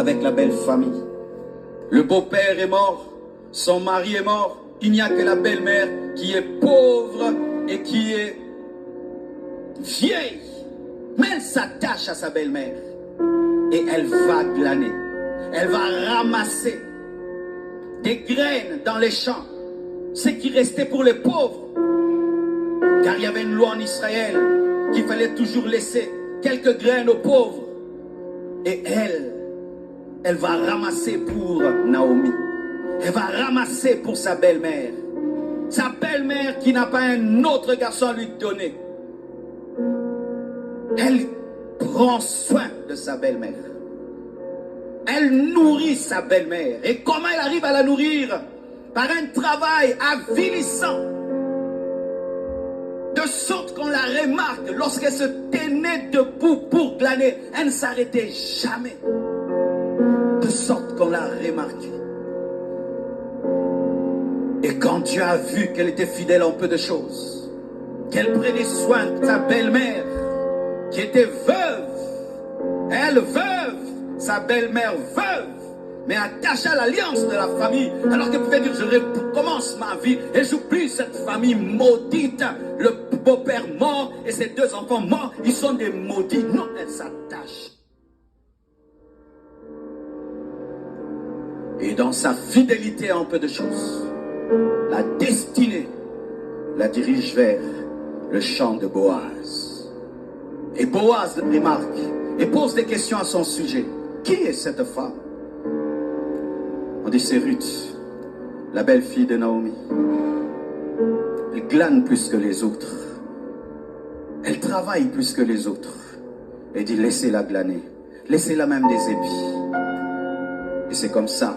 avec la belle famille. Le beau-père est mort, son mari est mort, il n'y a que la belle-mère qui est pauvre et qui est vieille. Mais elle s'attache à sa belle-mère et elle va glaner. Elle va ramasser des graines dans les champs, ce qui restait pour les pauvres. Car il y avait une loi en Israël qu'il fallait toujours laisser quelques graines aux pauvres. Et elle va ramasser pour Naomi. Elle va ramasser pour sa belle-mère. Sa belle-mère qui n'a pas un autre garçon à lui donner. Elle prend soin de sa belle-mère. Elle nourrit sa belle-mère. Et comment elle arrive à la nourrir? Par un travail avilissant. De sorte qu'on la remarque lorsqu'elle se tenait debout pour glaner. Elle ne s'arrêtait jamais. De sorte qu'on la remarque. Et quand Dieu a vu qu'elle était fidèle en peu de choses, qu'elle prenait soin de sa belle-mère, qui était veuve, elle veuve, sa belle-mère veuve, mais attachée à l'alliance de la famille, alors qu'elle pouvait dire, je recommence ma vie et j'oublie cette famille maudite, le beau-père mort et ses deux enfants morts, ils sont des maudits. Non, elle s'attache. Et dans sa fidélité en peu de choses, la destinée la dirige vers le champ de Boaz. Et Boaz le remarque et pose des questions à son sujet. Qui est cette femme? On dit c'est Ruth, la belle-fille de Naomi. Elle glane plus que les autres. Elle travaille plus que les autres. Et dit laissez-la glaner. Laissez-la même des épis. Et c'est comme ça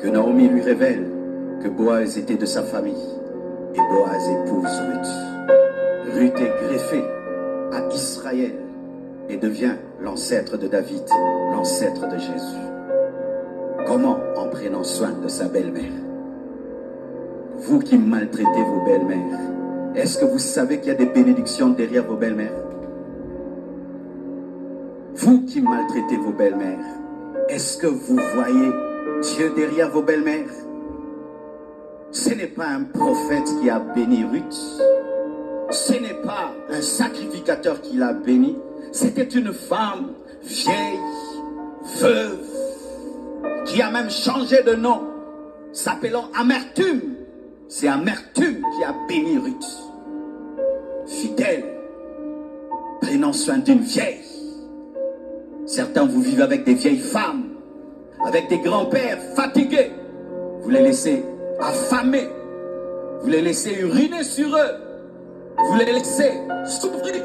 que Naomi lui révèle que Boaz était de sa famille. Et Boaz épouse Ruth. Ruth est greffée à Israël et devient l'ancêtre de David, l'ancêtre de Jésus. Comment? En prenant soin de sa belle-mère. Vous qui maltraitez vos belles-mères, est-ce que vous savez qu'il y a des bénédictions derrière vos belles-mères? Vous qui maltraitez vos belles-mères, est-ce que vous voyez Dieu derrière vos belles-mères? Ce n'est pas un prophète qui a béni Ruth. Ce n'est pas un sacrificateur qui l'a béni. C'était une femme vieille, veuve, qui a même changé de nom, s'appelant Amertume. C'est Amertume qui a béni Ruth. Fidèle, prenant soin d'une vieille. Certains, vous vivez avec des vieilles femmes, avec des grands-pères fatigués. Vous les laissez affamés. Vous les laissez uriner sur eux. Vous les laissez souffrir.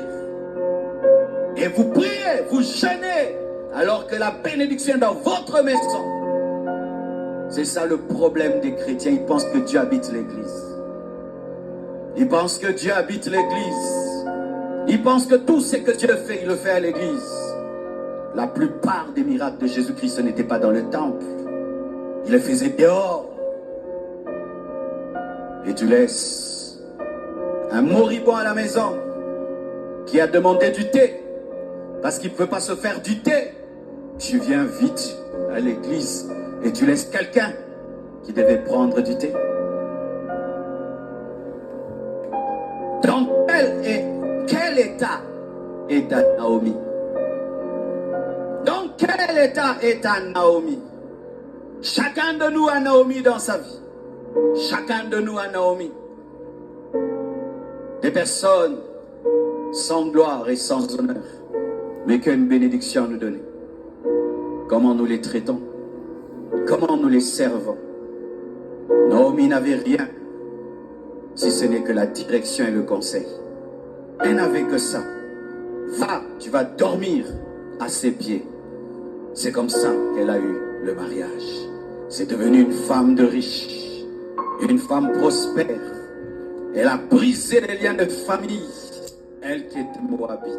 Et vous priez, vous jeûnez, alors que la bénédiction est dans votre maison. C'est ça le problème des chrétiens. Ils pensent que Dieu habite l'église. Ils pensent que Dieu habite l'église. Ils pensent que tout ce que Dieu fait, il le fait à l'église. La plupart des miracles de Jésus-Christ, ce n'était pas dans le temple. Il le faisait dehors. Et tu laisses un moribond à la maison qui a demandé du thé parce qu'il ne peut pas se faire du thé. Tu viens vite à l'église et tu laisses quelqu'un qui devait prendre du thé. Dans quel état est Naomi? Dans quel état est Naomi? Chacun de nous a Naomi dans sa vie. Chacun de nous a Naomi. Des personnes sans gloire et sans honneur, mais qu'une bénédiction nous donne. Comment nous les traitons? Comment nous les servons? Naomi n'avait rien, si ce n'est que la direction et le conseil. Elle n'avait que ça. Va, tu vas dormir à ses pieds. C'est comme ça qu'elle a eu le mariage. C'est devenu une femme de riche, une femme prospère. Elle a brisé les liens de famille. Elle qui était moabite.